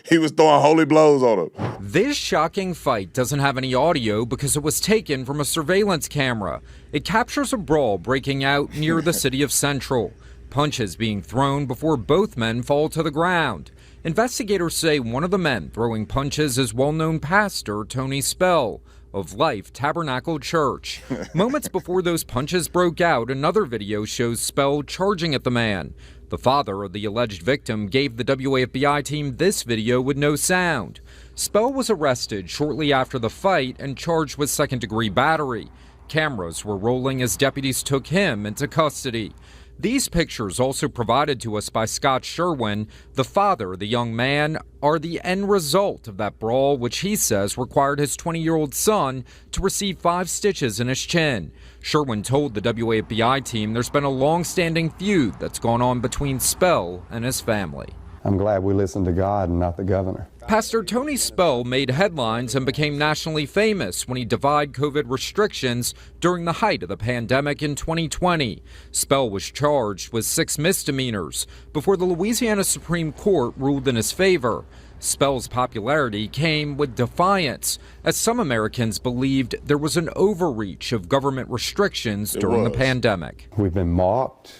He was throwing holy blows on him. This shocking fight doesn't have any audio because it was taken from a surveillance camera. It captures a brawl breaking out near the city of Central. Punches being thrown before both men fall to the ground. Investigators say one of the men throwing punches is well-known pastor Tony Spell of Life Tabernacle Church. Moments before those punches broke out, another video shows Spell charging at the man. The father of the alleged victim gave the WAFBI team this video with no sound. Spell was arrested shortly after the fight and charged with second-degree battery. Cameras were rolling as deputies took him into custody. These pictures, also provided to us by Scott Sherwin, the father of the young man, are the end result of that brawl, which he says required his 20-year-old son to receive 5 stitches in his chin. Sherwin told the WAFBI team there's been a long-standing feud that's gone on between Spell and his family. I'm glad we listened to God and not the governor. Pastor Tony Spell made headlines and became nationally famous when he defied COVID restrictions during the height of the pandemic in 2020. Spell was charged with 6 misdemeanors before the Louisiana Supreme Court ruled in his favor. Spell's popularity came with defiance, as some Americans believed there was an overreach of government restrictions during the pandemic. We've been mocked,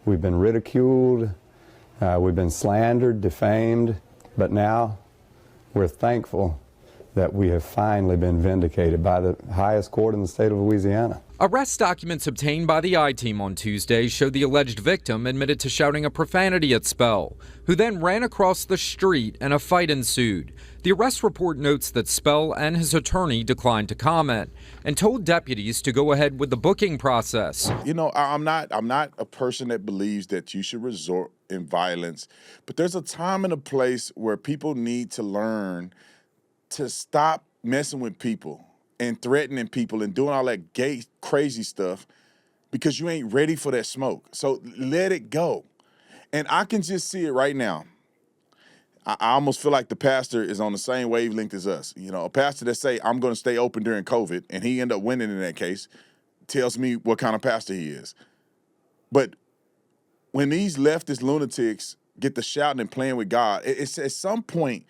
we've been ridiculed, we've been slandered, defamed, but now we're thankful that we have finally been vindicated by the highest court in the state of Louisiana. Arrest documents obtained by the I-Team on Tuesday show the alleged victim admitted to shouting a profanity at Spell, who then ran across the street and a fight ensued. The arrest report notes that Spell and his attorney declined to comment and told deputies to go ahead with the booking process. You know, I'm not a person that believes that you should resort in violence, but there's a time and a place where people need to learn to stop messing with people and threatening people and doing all that gay, crazy stuff because you ain't ready for that smoke. So let it go. And I can just see it right now. I almost feel like the pastor is on the same wavelength as us. You know, a pastor that say, I'm going to stay open during COVID, and he end up winning in that case, tells me what kind of pastor he is. But when these leftist lunatics get to shouting and playing with God, it's at some point,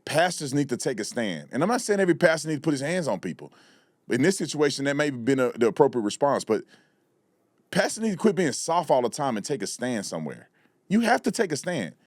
pastors need to take a stand. And I'm not saying every pastor needs to put his hands on people. In this situation, that may have been the appropriate response, but pastors need to quit being soft all the time and take a stand somewhere. You have to take a stand.